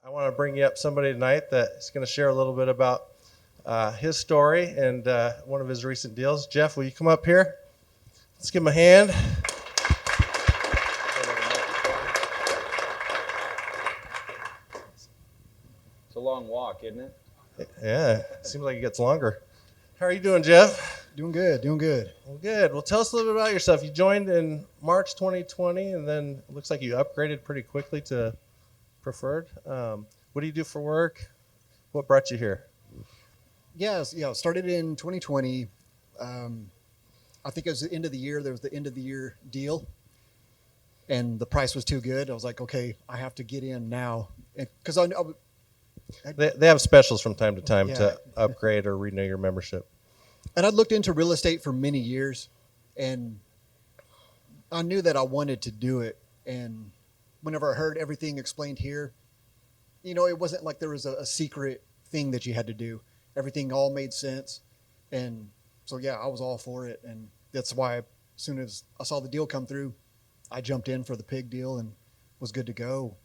I want to bring you up somebody tonight that's going to share a little bit about his story and one of his recent deals. Jeff, will you come up here? Let's give him a hand. It's a long walk, isn't it? Yeah, seems like it gets longer. How are you doing, Jeff? Doing good, doing good. Well, good. Well, tell us a little bit about yourself. You joined in March 2020, and then it looks like you upgraded pretty quickly to preferred. What do you do for work? What brought you here? Started in 2020. I think it was the end of the year. There was the end of the year deal, and the price was too good. I was like, okay, I have to get in now, because They have specials from time to time Yeah. to upgrade or renew your membership. And I'd looked into real estate for many years, and I knew that I wanted to do it. And whenever I heard everything explained here, it wasn't like there was a secret thing that you had to do. Everything all made sense. And so, I was all for it. And that's why as soon as I saw the deal come through, I jumped in for the pig deal and was good to go.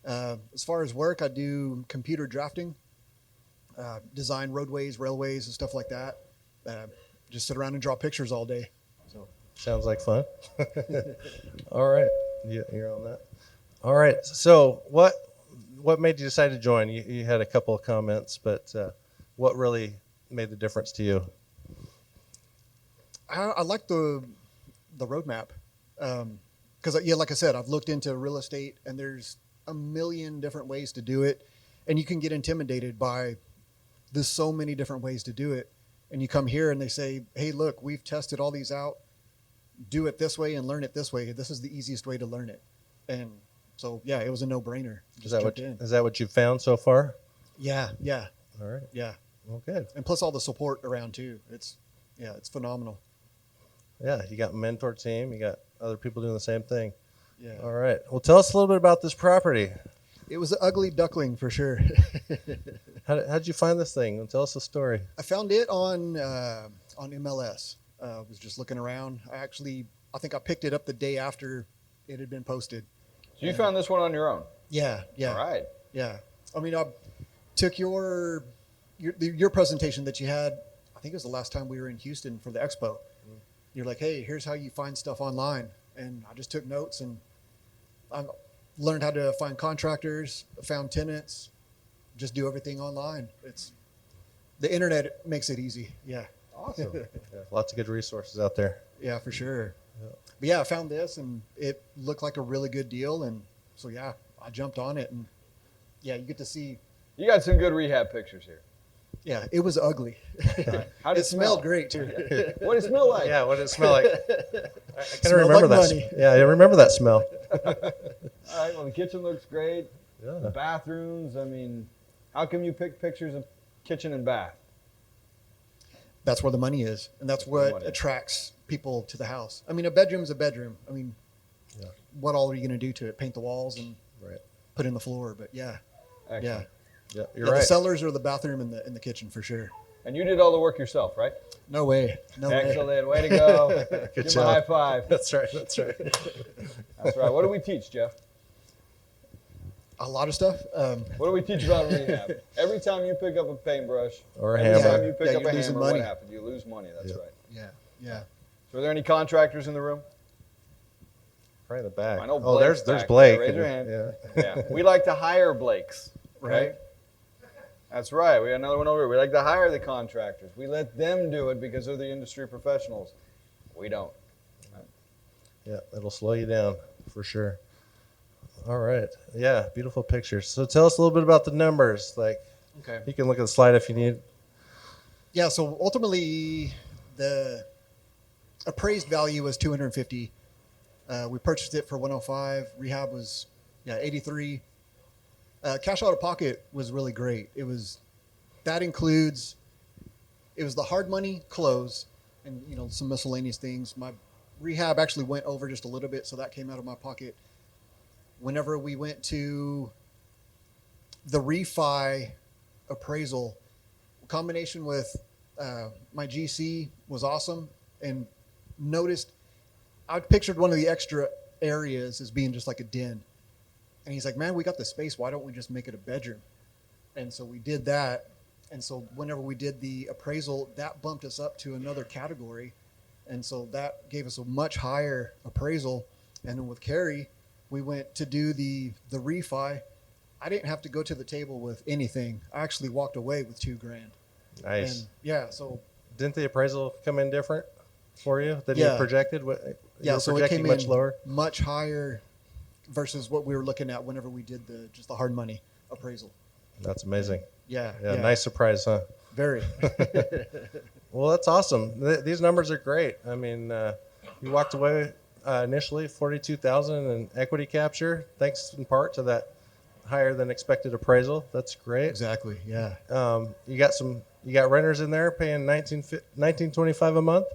As far as work, I do computer drafting, design roadways, railways, and stuff like that. Just sit around and draw pictures all day. So Sounds like fun. All right. You're on that. All right. So what made you decide to join? You had a couple of comments, but what really made the difference to you? I like the roadmap, because like I said, I've looked into real estate, and there's a million different ways to do it, and you can get intimidated by there's so many different ways to do it. And you come here and they say, hey, look, we've tested all these out. Do it this way and learn it this way. This is the easiest way to learn it. And so, it was a no-brainer. Is that what you've found so far? Yeah. All right. Yeah. Well, good. And plus all the support around too. It's phenomenal. Yeah. You got a mentor team. You got other people doing the same thing. Yeah. All right. Well, tell us a little bit about this property. It was an ugly duckling for sure. How'd you find this thing? Tell us the story. I found it on MLS. Was just looking around. I think I picked it up the day after it had been posted. So you found this one on your own? Yeah. All right. Yeah. I mean, I took your presentation that you had. I think it was the last time we were in Houston for the expo. You're like, hey, here's how you find stuff online. And I just took notes, and I learned how to find contractors, found tenants, just do everything online. The internet makes it easy. Yeah. Awesome. Yeah, lots of good resources out there. Yeah, for sure. Yeah. But I found this, and it looked like a really good deal. And so, I jumped on it, and you get to see. You got some good rehab pictures here. Yeah, it was ugly. How did It smelled great too. What did it smell like? Yeah, what did it smell like? I kind of Smelled remember like that. money. Yeah, I remember that smell. All right. Well, the kitchen looks great. The Yeah. bathrooms. I mean, how come you pick pictures of kitchen and bath? That's where the money is, and that's what attracts people to the house. I mean, a bedroom is a bedroom. I mean, Yeah. what all are you going to do to it? Paint the walls and Right. put in the floor? But Excellent. Yeah, you're The right. cellars or the bathroom in the kitchen for sure. And you did all the work yourself, right? No way. No way. Excellent. Way to go. Give him a high five. That's right. That's right. That's right. What do we teach, Jeff? A lot of stuff. What do we teach about rehab? Every time you pick up a paintbrush Or a every hammer. time you pick up you're a losing hammer, money. what happens? You lose money. That's Yep. right. Yeah. So are there any contractors in the room? Right in the back. I know Oh, Blake's there's back Blake. there. Raise your hand. Yeah. Yeah. We like to hire Blakes. Right. Okay? That's right. We got another one over here. We like to hire the contractors. We let them do it because they're the industry professionals. We don't. Yeah, it'll slow you down for sure. All right. Yeah, beautiful pictures. So tell us a little bit about the numbers. Like, Okay. you can look at the slide if you need. Yeah. So ultimately, the appraised value was 250. We purchased it for 105. Rehab was 83. Cash out of pocket was really great. It was the hard money close and some miscellaneous things. My rehab actually went over just a little bit, so that came out of my pocket. Whenever we went to the refi appraisal, combination with my GC was awesome, and noticed I pictured one of the extra areas as being just like a den. And he's like, man, we got the space. Why don't we just make it a bedroom? And so we did that. And so whenever we did the appraisal, that bumped us up to another category. And so that gave us a much higher appraisal. And then with Carrie, we went to do the refi. I didn't have to go to the table with anything. I actually walked away with $2,000. Nice. And yeah, so Didn't the appraisal come in different for you than Yeah. you projected? You were so it projecting came much in lower. much higher versus what we were looking at whenever we did just the hard money appraisal. That's amazing. Yeah, Yeah, nice surprise, huh? very. Well, that's awesome. These numbers are great. I mean, you walked away initially 42,000 in equity capture, thanks in part to that higher than expected appraisal. That's great. Exactly. Yeah. You got renters in there paying 19.25 a month.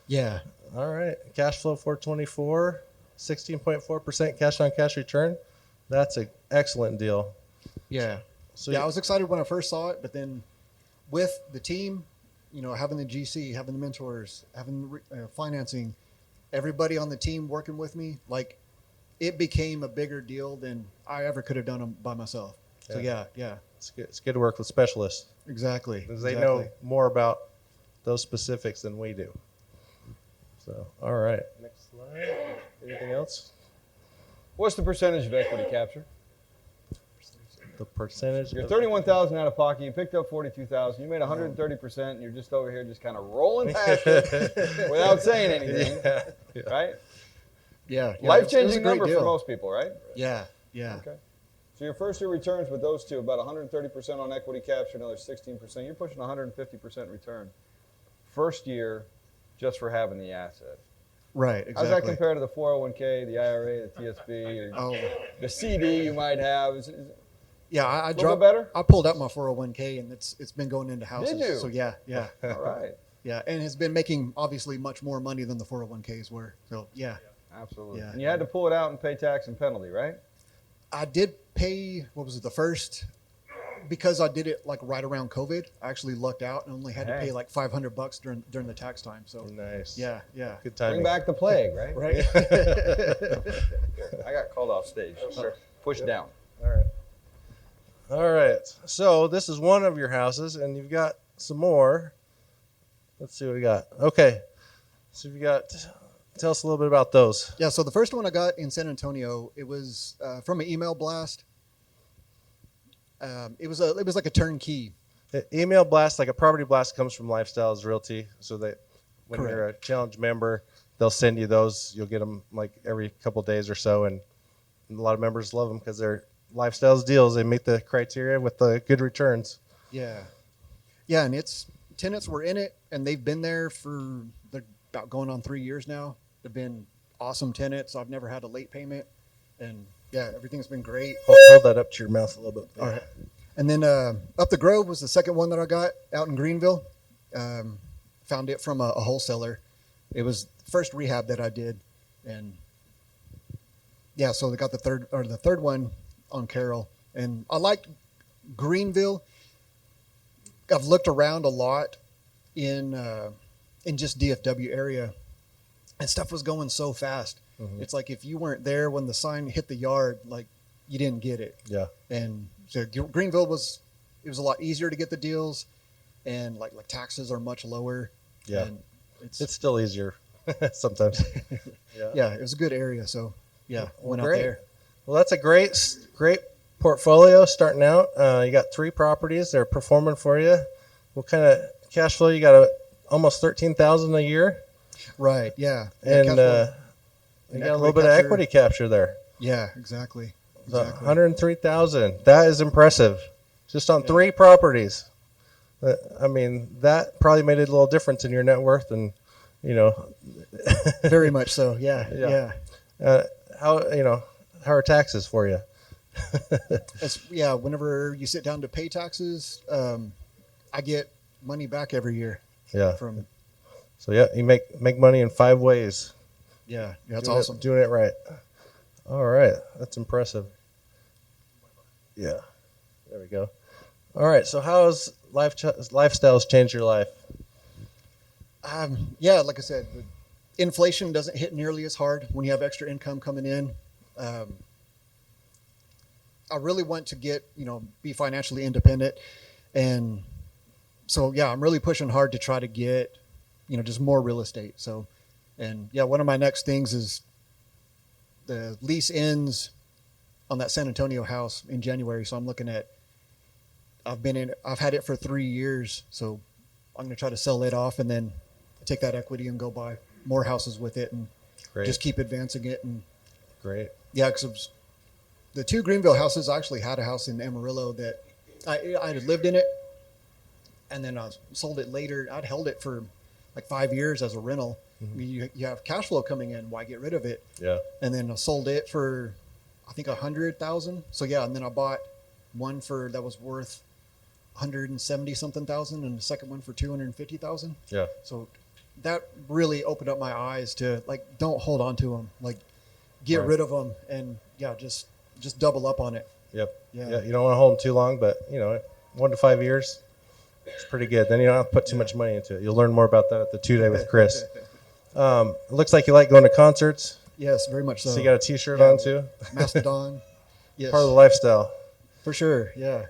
Yeah. All right, cash flow 424, 16.4% cash on cash return. That's an excellent deal. Yeah. So Yeah, I was excited when I first saw it, but then with the team, having the GC, having the mentors, having financing, everybody on the team working with me, like it became a bigger deal than I ever could have done by myself. So yeah. It's good to work with specialists Exactly. because they know more about those specifics than we do. So, all right. Next slide. Anything else? What's the percentage of equity capture? The percentage. You're of- 31,000 out of pocket. You picked up 42,000. You made 130%, and you're just over here just kind of rolling past it without saying anything, Yeah. right? Yeah. It was a Life-changing great number deal. for most people, right? Yeah. Yeah. Okay. So your first year returns with those two, about 130% on equity capture, another 16%. You're pushing 150% return. First year, just for having the asset. Right. How's Exactly. that compare to the 401k, the IRA, the TSP, or Oh, the CD you might have? yeah. I little dropped. bit better? I pulled out my 401k, and it's been going into houses. you? So yeah. All right. Yeah, and has been making obviously much more money than the 401ks were. So yeah. Absolutely. Yeah. And you had to pull it out and pay tax and penalty, right? I did pay, what was it, the first, because I did it like right around COVID, I actually lucked out and only had to Hey. pay like $500 during the tax time. So Nice. yeah. Good Bring timing. back the plague, right? Right. I got called off stage. Pushed down. All right. All right. So this is one of your houses, and you've got some more. Let's see what we got. Okay. So you got. Tell us a little bit about those. Yeah, so the first one I got in San Antonio, it was from an email blast. It was like a turnkey. Email blast, like a property blast, comes from Lifestyles Realty. So that when Correct. you're a challenge member, they'll send you those. You'll get them like every couple of days or so, and a lot of members love them because they're Lifestyles deals. They meet the criteria with the good returns. Yeah, and tenants were in it, and they've been there they're about going on 3 years now. They've been awesome tenants. I've never had a late payment, and yeah, everything's been great. Hold that up to your mouth a little bit. All right. And then Up the Grove was the second one that I got out in Greenville. Found it from a wholesaler. It was the first rehab that I did, and yeah, so they got the third one on Carroll, and I liked Greenville. I've looked around a lot in just DFW area, and stuff was going so fast. Mhm. It's like if you weren't there when the sign hit the yard, like you didn't get it. Yeah. And so Greenville was a lot easier to get the deals, and like taxes are much lower. Yeah. And It's still easier sometimes. yeah, it was a good area. So yeah, Well, went great. out there. Well, that's a great portfolio starting out. You got 3 properties. They're performing for you. What kind of cash flow? You got almost 13,000 a year, Right. Yeah. and cash flow. you And got a equity little bit of capture. equity capture there. Yeah. Exactly. So Exactly. 103,000. That is impressive, just on Yeah. 3 properties. I mean, that probably made a little difference in your net worth, and Very much so. Yeah. Yeah. Yeah. how are taxes for you? Whenever you sit down to pay taxes, I get money back every year Yeah. from. So yeah, you make money in 5 ways. Yeah. That's Doing awesome. doing it right. All right. That's impressive. Yeah. There we go. All right. So how has lifestyles changed your life? Like I said, inflation doesn't hit nearly as hard when you have extra income coming in. I really want to get, be financially independent. And so, yeah, I'm really pushing hard to try to get, just more real estate. So, and yeah, one of my next things is the lease ends on that San Antonio house in January. So I'm looking at, I've had it for 3 years. So I'm going to try to sell it off and then take that equity and go buy more houses with it and Great. just keep advancing it. And Great. yeah, because the 2 Greenville houses, I actually had a house in Amarillo that I had lived in it, and then I sold it later. I'd held it for like 5 years as a rental. Mm-hmm. You have cash flow coming in. Why get rid of it? Yeah. And then I sold it for, I think, $100,000. So yeah, and then I bought one that was worth 170 something thousand, and the second one for 250,000. Yeah. So that really opened up my eyes to, like, don't hold on to them, like get Right. rid of them, and yeah, just double up on it. Yep. Yeah. Yeah. You don't want to hold them too long, but 1 to 5 years, it's pretty good. Then you don't have to put too much money into it. You'll learn more about that at the 2-day with Chris. It looks like you like going to concerts. Yes, very much so. So you got a T-shirt Yeah. on too. Mastodon. Yes, Part of the lifestyle. for sure. Yeah.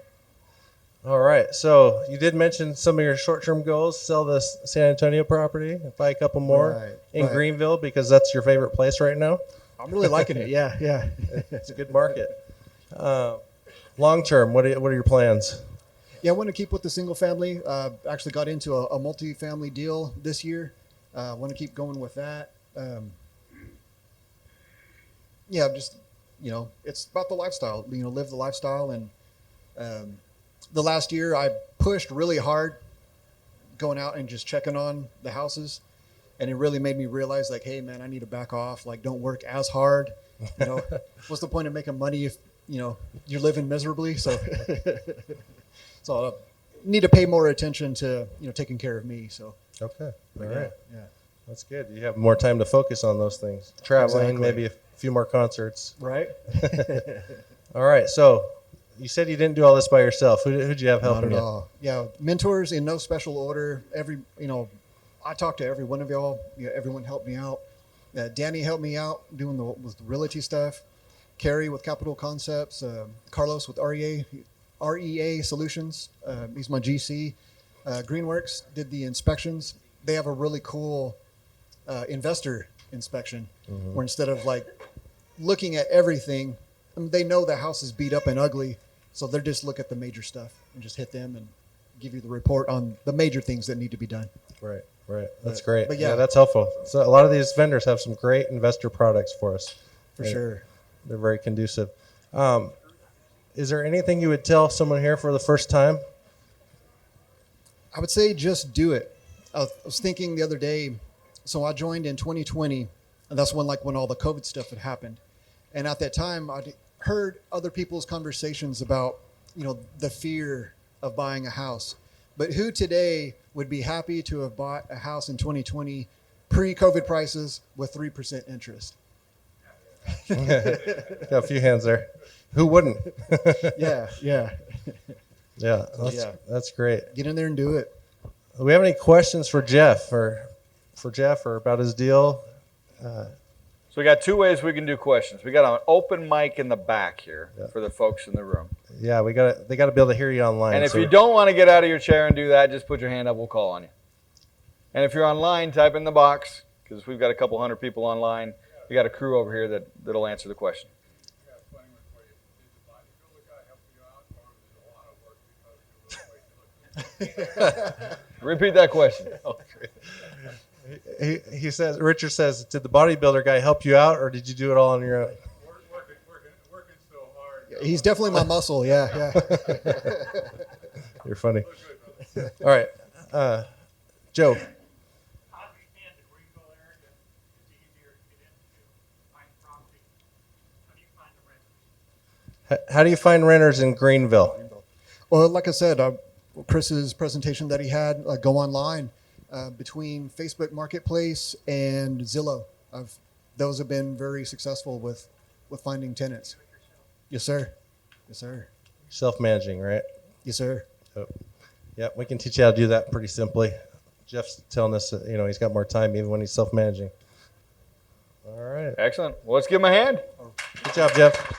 All right. So you did mention some of your short-term goals: sell this San Antonio property, buy a couple more Right, in right. Greenville because that's your favorite place right now. I'm really liking it. Yeah, yeah. It's a good market. Long term, what are your plans? Yeah, I want to keep with the single family. Actually got into a multifamily deal this year. Want to keep going with that. Yeah, just, it's about the lifestyle, live the lifestyle. And the last year I pushed really hard going out and just checking on the houses. And it really made me realize, like, hey, man, I need to back off. Like, don't work as hard. What's the point of making money if, you're living miserably? So, so I need to pay more attention to, taking care of me. So, Okay. All yeah, right. yeah. That's good. You have more time to focus on those things. Traveling, Exactly. maybe a few more concerts. Right? All right. So you said you didn't do all this by yourself. Who'd you have Not helping at you? all. Yeah, mentors in no special order. I talked to every one of y'all. Everyone helped me out. Danny helped me out with the realty stuff. Carrie with Capital Concepts. Carlos with REA Solutions. He's my GC. Greenworks did the inspections. They have a really cool investor inspection where instead of like looking at everything, they know the house is beat up and ugly, so they're just look at the major stuff and just hit them and give you the report on the major things that need to be done. Right. Right. That's great. but yeah, yeah. that's helpful. So a lot of these vendors have some great investor products for us. For And sure. They're very conducive. Is there anything you would tell someone here for the first time? I would say just do it. I was thinking the other day, so I joined in 2020, and that's when all the COVID stuff had happened. And at that time, I'd heard other people's conversations about, the fear of buying a house. But who today would be happy to have bought a house in 2020 pre-COVID prices with 3% interest? Got a few hands there. Who wouldn't? Yeah, yeah. Yeah, Yeah. that's great. Get in there and do it. Do we have any questions for Jeff or about his deal? So we got 2 ways we can do questions. We got an open mic in the back here for the folks in the room. Yeah, they got to be able to hear you online. And if so- you don't want to get out of your chair and do that, just put your hand up. We'll call on you. And if you're online, type in the box because we've got a couple hundred people online. We got a crew over here that'll answer the question. I got a funny one for you. Did the bodybuilder guy help you out, or was it a lot of work because you were waiting to look? Repeat that question. he says, Richard says, did the bodybuilder guy help you out, or did you do it all on your own? Working so hard. He's definitely my muscle. Yeah, yeah. You're funny. All right, Joe. I understand the Greenville area is easier to get into, find property. How do you find the renters? How do you find renters in Greenville? Well, like I said, Chris's presentation that he had, go online between Facebook Marketplace and Zillow. Those have been very successful with finding tenants. Yes, sir. Yes, sir. Self-managing, right? Yes, sir. Yeah, we can teach you how to do that pretty simply. Jeff's telling us that, he's got more time even when he's self-managing. All right. Excellent. Well, let's give him a hand. Good job, Jeff.